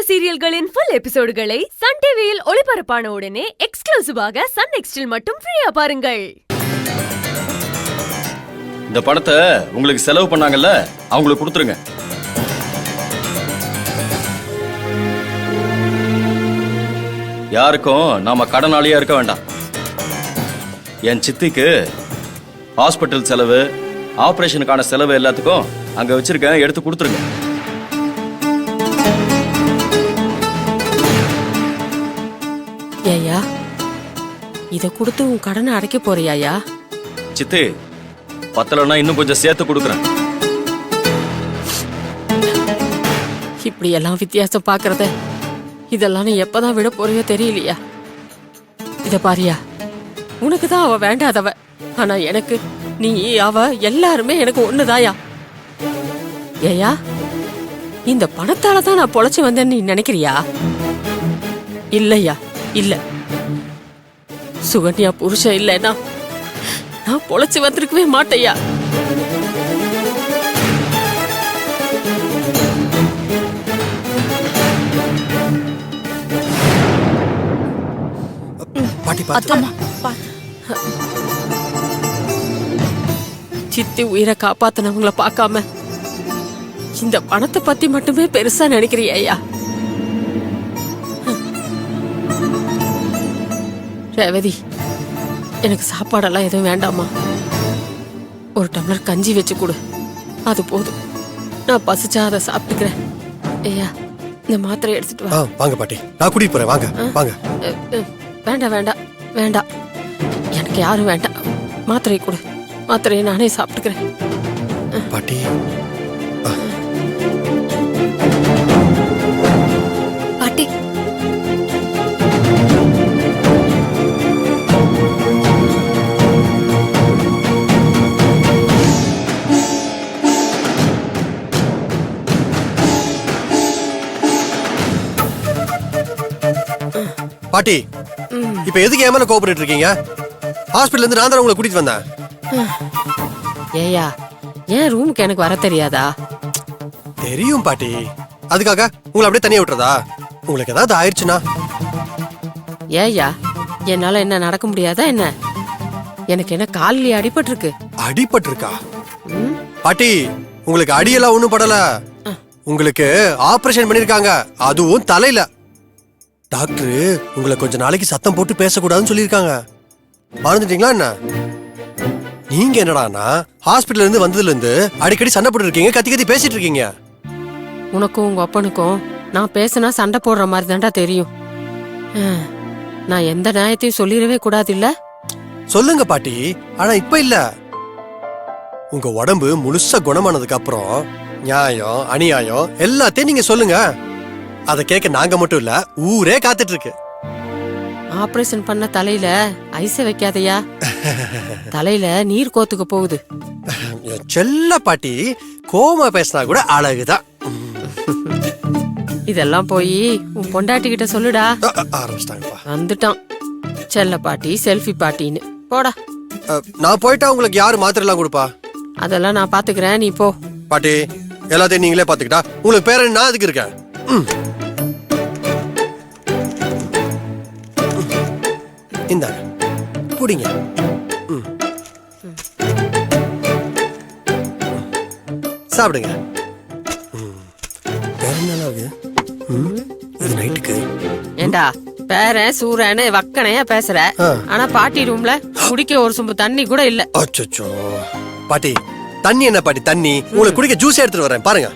சீரியல்களின் full எபிசோடுகளை Sun டிவியில் ஒளிபரப்பான உடனே எக்ஸ்க்ளூசிவாக சன் நெக்ஸ்டில் மட்டும் ஃப்ரீயா பாருங்கள். இந்த பணத்தை உங்களுக்கு செலவு பண்ணாங்கல்ல, அவங்களுக்கு கொடுத்துருங்க. யாருக்கும் நாம கடனாளியா இருக்க வேண்டாம். என் சித்திக்கு ஹாஸ்பிட்டல் செலவு, ஆபரேஷனுக்கான செலவு எல்லாத்துக்கும் அங்க வச்சிருக்கேன், எடுத்து கொடுத்துருங்க. ஏயா, இத கொடுத்து உன் கடனை அடைக்க போறியாயா? சித்தி, பத்தலன்னா இன்னும் கொஞ்சம் சேர்த்து கொடுக்குறேன். இப்படி எல்லாம் வித்தியாசம் பாக்குறத இதெல்லாம் நீ எப்பதான் விட போறியோ தெரியலையா? இத பாரியா, உனக்குதான் அவ வேண்டாதவ, ஆனா எனக்கு நீ அவ எல்லாருமே எனக்கு ஒண்ணுதாயா. ஏயா, இந்த பணத்தாலதான் நான் பொழைச்சு வந்தேன்னு நீ நினைக்கிறியா? இல்லையா, இல்ல. சுகன்யா புருஷன் இல்லைன்னா நான் பொழைச்சு வந்திருக்கவே மாட்டையா. சித்தி உயிரை காப்பாத்தினவங்கள பார்க்காம இந்த பணத்தை பத்தி மட்டுமே பெருசா நினைக்கிறியா? ரேவதி, எனக்கு சாப்பாடெல்லாம் எதுவும் வேண்டாமா? ஒரு டம்ளர் கஞ்சி வச்சு கொடு, அது போதும். நான் பசிச்சா அதை சாப்பிட்டுக்கிறேன். ஐயா, இந்த மாத்திரை எடுத்துட்டு வா. வாங்க பாட்டி, நான் கூட்டிட்டு போறேன். வாங்க வாங்க. வேண்டாம் வேண்டாம் வேண்டாம், எனக்கு யாரும் வேண்டாம். மாத்திரையை கொடு, மாத்திரையை நானே சாப்பிட்டுக்கிறேன். பாட்டி, பாட்டி, பாட்டி, இப்ப எதுக்கு ஏமால கோபப்பட்டு இருக்கீங்க? ஹாஸ்பிடல்ல இருந்து நான் தான் உங்களை கூட்டிட்டு வந்தேன். ஏயா, ஏன் ரூமுக்கு எனக்கு வர தெரியாதா? தெரியும் பாட்டி, அதுக்காக உங்களை அப்படியே தனியா விட்டுறதா? உங்களுக்கு ஏதாவது ஆயிடுச்சுன்னா? ஏயா, என்னால என்ன நடக்க முடியாதா என்ன? எனக்கு என்ன காலிலே அடிபட்டு இருக்கு? அடிபட்டு இருக்கா? பாட்டி, உங்களுக்கு அடியெல்லாம் ஒண்ணும் படல. உங்களுக்கு ஆபரேஷன் பண்ணிருக்காங்க, அதுவும் தலையில. டாக்டர் உங்களை கொஞ்ச நாளைக்கு சத்தம் போட்டு பேசக்கூடாதுன்னு சொல்லியிருக்காங்க. மறந்துட்டீங்களா என்ன? நீங்க என்னடானா ஹாஸ்பிடல்ல இருந்து வந்ததுல இருந்து அடிக்கடி சண்டை போட்டு இருக்கீங்க, கத்தி கத்தி பேசிட்டு இருக்கீங்க. உனக்கும் உங்க அப்பனுக்கும் நான் பேசினா சண்டை போடுற மாதிரி தான்டா தெரியும். நான் எந்த நியாயத்தையும் சொல்லிடவே கூடாது இல்ல? சொல்லுங்க பாட்டி, ஆனா இப்ப இல்ல. உங்க உடம்பு முழுசா குணமானதுக்கு அப்புறம் நியாயம் அநியாயம் எல்லாத்தையும் நீங்க சொல்லுங்க. அத கேட்க நாங்க மட்டும் இல்ல, ஊரே காத்துட்டு இருக்கு. ஆபரேஷன் பண்ண தலையில ஐஸ வைக்காதயா, தலையில நீர் கோத்துக்க போகுது. செல்ல பாட்டி, கோமா பேசினா கூட அழகுதான். இதெல்லாம் போய் உன் பொண்டாட்டி கிட்ட சொல்லுடா. ஆரம்பிச்சிட்டாங்கப்பா. வந்துட்டான் செல்ல பாட்டி, செல்ஃபி பாட்டின்னு. போடா. நான் போயிட்டா உங்களுக்கு யாரு மாத்திரை எல்லாம் கொடுப்பா? அதெல்லாம் நான் பாத்துக்கிறேன், நீ போ. பாட்டி, எல்லாத்தையும் நீங்களே பாத்துக்கிட்டா உங்களுக்கு பேர நான் அதுக்கு இருக்கேன். இந்தாங்க, குடிங்க. சாப்பிடுங்க. இது நைட்டுக்கு. ஏண்டா பேரன் சூரன்னு வக்கனையா பேசுற, ஆனா பாட்டி ரூம்ல குடிக்க ஒரு சொம்பு தண்ணி கூட இல்ல. அச்சச்சோ பாட்டி, தண்ணி என்ன பாட்டி தண்ணி? உங்களுக்கு குடிக்க ஜூஸ் எடுத்துட்டு வரேன் பாருங்க.